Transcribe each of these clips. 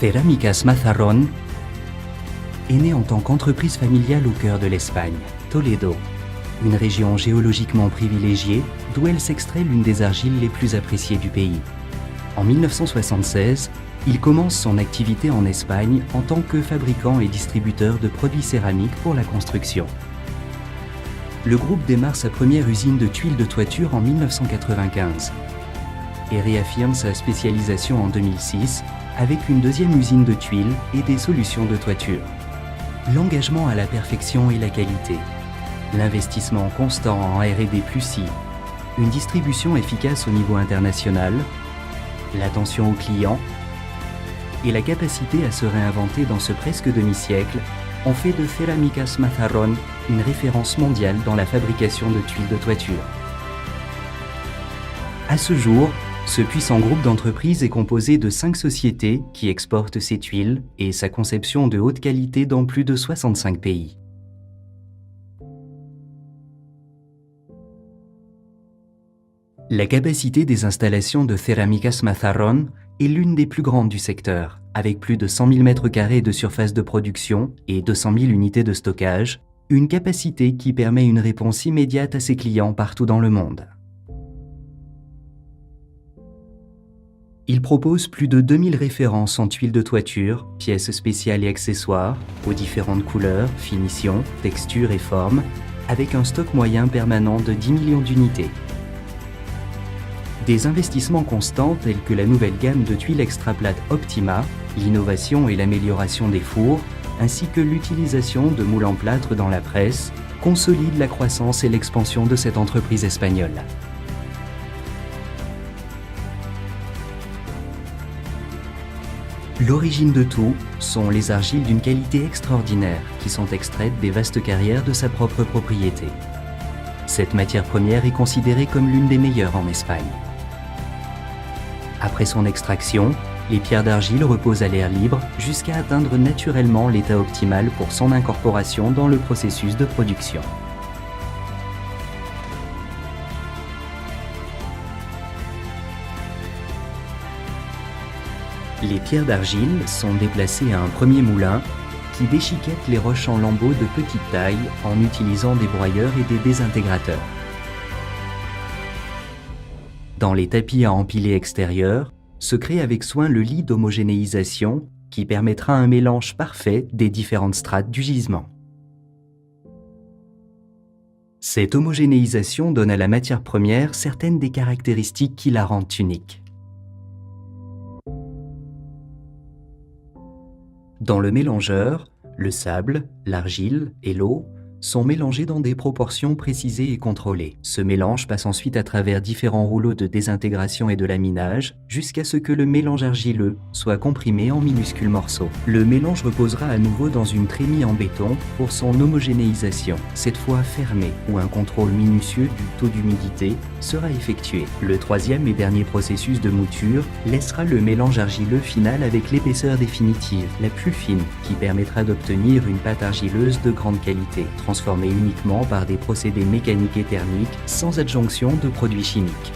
Cerámicas Mazarrón est née en tant qu'entreprise familiale au cœur de l'Espagne, Toledo, une région géologiquement privilégiée d'où elle s'extrait l'une des argiles les plus appréciées du pays. En 1976, il commence son activité en Espagne en tant que fabricant et distributeur de produits céramiques pour la construction. Le groupe démarre sa première usine de tuiles de toiture en 1995 et réaffirme sa spécialisation en 2006 avec une deuxième usine de tuiles et des solutions de toiture. L'engagement à la perfection et la qualité, l'investissement constant en R&D +I, une distribution efficace au niveau international, l'attention aux clients et la capacité à se réinventer dans ce presque demi-siècle ont fait de Cerámicas Mazarrón une référence mondiale dans la fabrication de tuiles de toiture. À ce jour, ce puissant groupe d'entreprises est composé de 5 sociétés qui exportent ses tuiles et sa conception de haute qualité dans plus de 65 pays. La capacité des installations de Cerámicas Mazarrón est l'une des plus grandes du secteur, avec plus de 100 000 m² de surface de production et 200 000 unités de stockage, une capacité qui permet une réponse immédiate à ses clients partout dans le monde. Il propose plus de 2000 références en tuiles de toiture, pièces spéciales et accessoires, aux différentes couleurs, finitions, textures et formes, avec un stock moyen permanent de 10 millions d'unités. Des investissements constants tels que la nouvelle gamme de tuiles extra-plates Optima, l'innovation et l'amélioration des fours, ainsi que l'utilisation de moules en plâtre dans la presse, consolident la croissance et l'expansion de cette entreprise espagnole. L'origine de tout sont les argiles d'une qualité extraordinaire qui sont extraites des vastes carrières de sa propre propriété. Cette matière première est considérée comme l'une des meilleures en Espagne. Après son extraction, les pierres d'argile reposent à l'air libre jusqu'à atteindre naturellement l'état optimal pour son incorporation dans le processus de production. Les pierres d'argile sont déplacées à un premier moulin qui déchiquette les roches en lambeaux de petite taille en utilisant des broyeurs et des désintégrateurs. Dans les tapis à empiler extérieurs, se crée avec soin le lit d'homogénéisation qui permettra un mélange parfait des différentes strates du gisement. Cette homogénéisation donne à la matière première certaines des caractéristiques qui la rendent unique. Dans le mélangeur, le sable, l'argile et l'eau sont mélangés dans des proportions précisées et contrôlées. Ce mélange passe ensuite à travers différents rouleaux de désintégration et de laminage jusqu'à ce que le mélange argileux soit comprimé en minuscules morceaux. Le mélange reposera à nouveau dans une trémie en béton pour son homogénéisation, cette fois fermée, où un contrôle minutieux du taux d'humidité sera effectué. Le troisième et dernier processus de mouture laissera le mélange argileux final avec l'épaisseur définitive, la plus fine, qui permettra d'obtenir une pâte argileuse de grande qualité, transformée uniquement par des procédés mécaniques et thermiques sans adjonction de produits chimiques.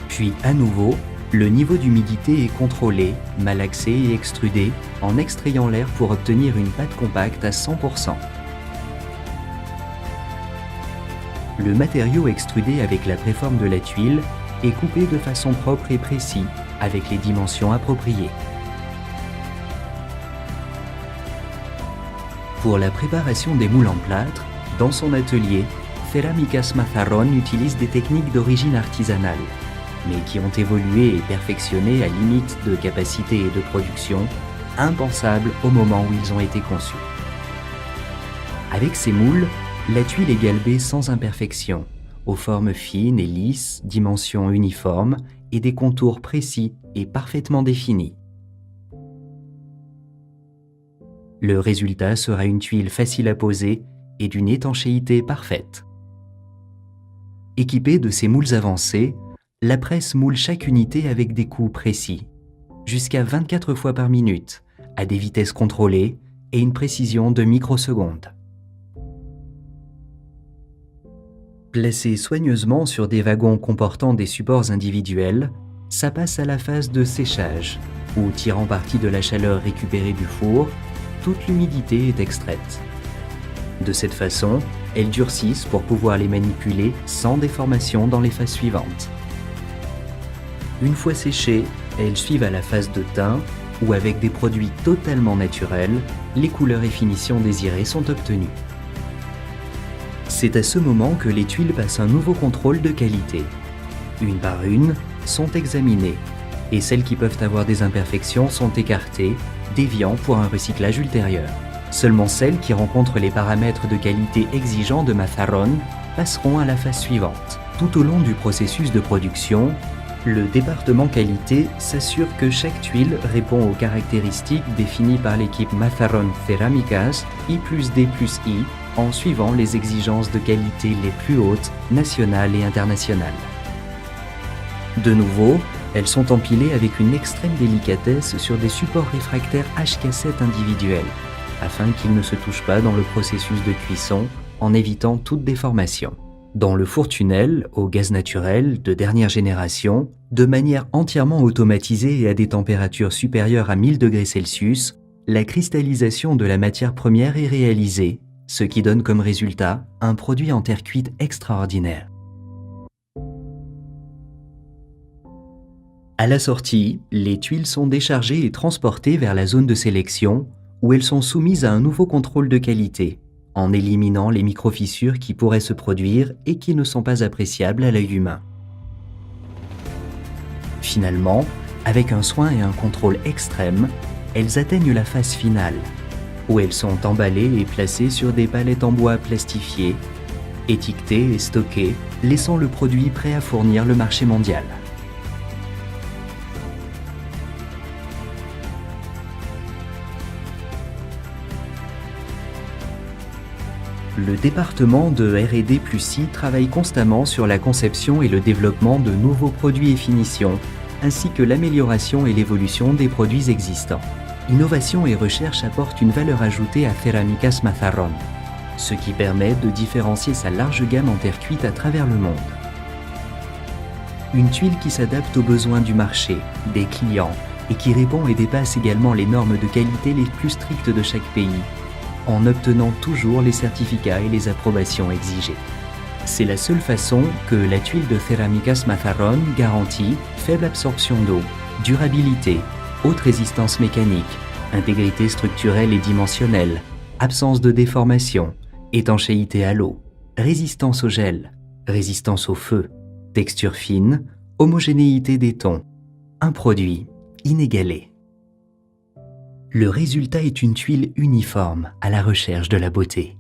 Puis à nouveau, le niveau d'humidité est contrôlé, malaxé et extrudé en extrayant l'air pour obtenir une pâte compacte à 100%. Le matériau extrudé avec la préforme de la tuile est coupé de façon propre et précise avec les dimensions appropriées. Pour la préparation des moules en plâtre, dans son atelier, Cerámicas Mazarrón utilise des techniques d'origine artisanale, mais qui ont évolué et perfectionné à limite de capacité et de production, impensables au moment où ils ont été conçus. Avec ces moules, la tuile est galbée sans imperfection, aux formes fines et lisses, dimensions uniformes et des contours précis et parfaitement définis. Le résultat sera une tuile facile à poser et d'une étanchéité parfaite. Équipée de ces moules avancés, la presse moule chaque unité avec des coups précis, jusqu'à 24 fois par minute, à des vitesses contrôlées et une précision de microsecondes. Placée soigneusement sur des wagons comportant des supports individuels, ça passe à la phase de séchage, où, tirant parti de la chaleur récupérée du four, toute l'humidité est extraite. De cette façon, elles durcissent pour pouvoir les manipuler sans déformation dans les phases suivantes. Une fois séchées, elles suivent à la phase de teint, où avec des produits totalement naturels, les couleurs et finitions désirées sont obtenues. C'est à ce moment que les tuiles passent un nouveau contrôle de qualité. Une par une, sont examinées, et celles qui peuvent avoir des imperfections sont écartées, déviant pour un recyclage ultérieur. Seulement celles qui rencontrent les paramètres de qualité exigeants de Mazarrón passeront à la phase suivante. Tout au long du processus de production, le département qualité s'assure que chaque tuile répond aux caractéristiques définies par l'équipe Mazarrón Cerámicas I+D+I en suivant les exigences de qualité les plus hautes, nationales et internationales. De nouveau, elles sont empilées avec une extrême délicatesse sur des supports réfractaires HK7 individuels, afin qu'ils ne se touchent pas dans le processus de cuisson en évitant toute déformation. Dans le four-tunnel, au gaz naturel de dernière génération, de manière entièrement automatisée et à des températures supérieures à 1000 degrés Celsius, la cristallisation de la matière première est réalisée, ce qui donne comme résultat un produit en terre cuite extraordinaire. À la sortie, les tuiles sont déchargées et transportées vers la zone de sélection, où elles sont soumises à un nouveau contrôle de qualité, en éliminant les micro-fissures qui pourraient se produire et qui ne sont pas appréciables à l'œil humain. Finalement, avec un soin et un contrôle extrême, elles atteignent la phase finale, où elles sont emballées et placées sur des palettes en bois plastifiées, étiquetées et stockées, laissant le produit prêt à fournir le marché mondial. Le département de R&D+I travaille constamment sur la conception et le développement de nouveaux produits et finitions, ainsi que l'amélioration et l'évolution des produits existants. Innovation et recherche apportent une valeur ajoutée à Cerámicas Mazarrón, ce qui permet de différencier sa large gamme en terre cuite à travers le monde. Une tuile qui s'adapte aux besoins du marché, des clients, et qui répond et dépasse également les normes de qualité les plus strictes de chaque pays, en obtenant toujours les certificats et les approbations exigées. C'est la seule façon que la tuile de Cerámicas Mazarrón garantit faible absorption d'eau, durabilité, haute résistance mécanique, intégrité structurelle et dimensionnelle, absence de déformation, étanchéité à l'eau, résistance au gel, résistance au feu, texture fine, homogénéité des tons. Un produit inégalé. Le résultat est une tuile uniforme à la recherche de la beauté.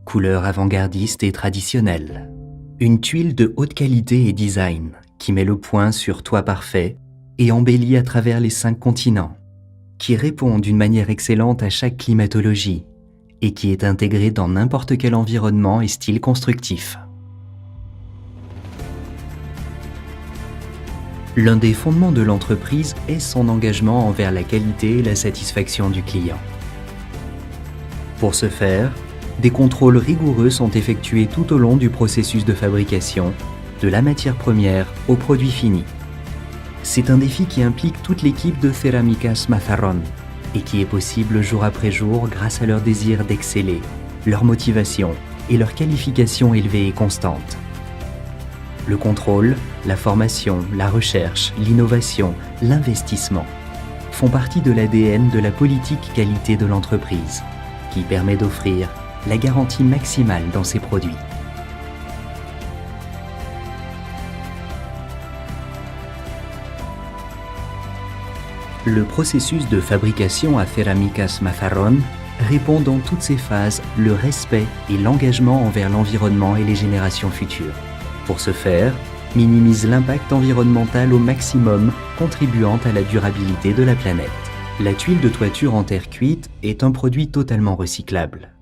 Couleur avant-gardiste et traditionnelle. Une tuile de haute qualité et design qui met le point sur toit parfait et embellit à travers les 5 continents, qui répond d'une manière excellente à chaque climatologie et qui est intégrée dans n'importe quel environnement et style constructif. L'un des fondements de l'entreprise est son engagement envers la qualité et la satisfaction du client. Pour ce faire, des contrôles rigoureux sont effectués tout au long du processus de fabrication, de la matière première au produit fini. C'est un défi qui implique toute l'équipe de Cerámicas Mazarrón et qui est possible jour après jour grâce à leur désir d'exceller, leur motivation et leur qualification élevée et constante. Le contrôle, la formation, la recherche, l'innovation, l'investissement font partie de l'ADN de la politique qualité de l'entreprise, qui permet d'offrir la garantie maximale dans ses produits. Le processus de fabrication à Cerámicas Mazarrón répond dans toutes ses phases le respect et l'engagement envers l'environnement et les générations futures. Pour ce faire, minimise l'impact environnemental au maximum, contribuant à la durabilité de la planète. La tuile de toiture en terre cuite est un produit totalement recyclable.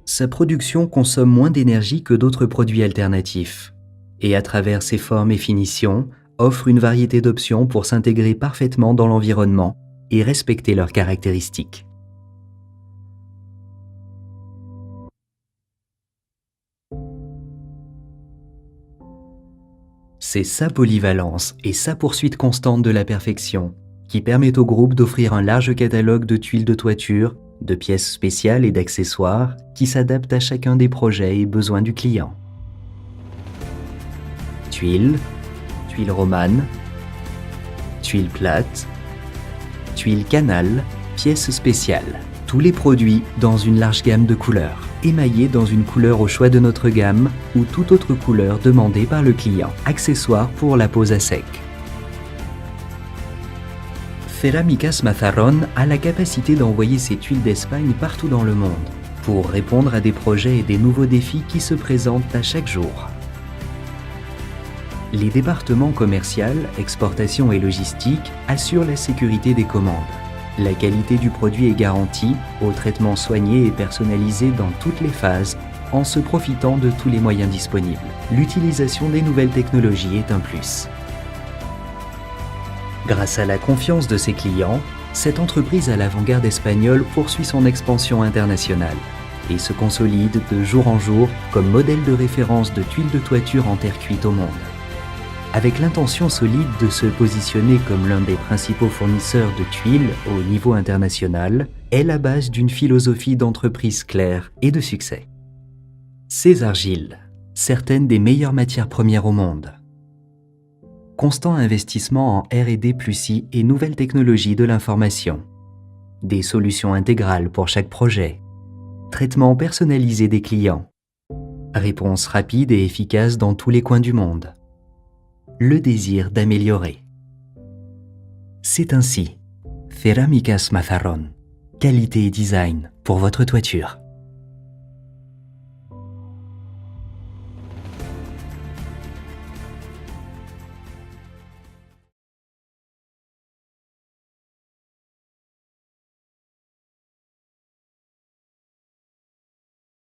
Sa production consomme moins d'énergie que d'autres produits alternatifs, et à travers ses formes et finitions, offre une variété d'options pour s'intégrer parfaitement dans l'environnement et respecter leurs caractéristiques. C'est sa polyvalence et sa poursuite constante de la perfection qui permet au groupe d'offrir un large catalogue de tuiles de toiture, de pièces spéciales et d'accessoires qui s'adaptent à chacun des projets et besoins du client. Tuiles, tuiles romanes, tuiles plates, tuiles canal, pièces spéciales. Tous les produits dans une large gamme de couleurs, émaillés dans une couleur au choix de notre gamme ou toute autre couleur demandée par le client. Accessoires pour la pose à sec. Cerámicas Mazarrón a la capacité d'envoyer ses tuiles d'Espagne partout dans le monde pour répondre à des projets et des nouveaux défis qui se présentent à chaque jour. Les départements commercial, exportation et logistique assurent la sécurité des commandes. La qualité du produit est garantie, au traitement soigné et personnalisé dans toutes les phases, en se profitant de tous les moyens disponibles. L'utilisation des nouvelles technologies est un plus. Grâce à la confiance de ses clients, cette entreprise à l'avant-garde espagnole poursuit son expansion internationale et se consolide de jour en jour comme modèle de référence de tuiles de toiture en terre cuite au monde. Avec l'intention solide de se positionner comme l'un des principaux fournisseurs de tuiles au niveau international, est la base d'une philosophie d'entreprise claire et de succès. Ces argiles, certaines des meilleures matières premières au monde. Constant investissement en R&D+I et nouvelles technologies de l'information. Des solutions intégrales pour chaque projet. Traitement personnalisé des clients. Réponse rapide et efficace dans tous les coins du monde. Le désir d'améliorer. C'est ainsi, Cerámicas Mazarrón, qualité et design pour votre toiture.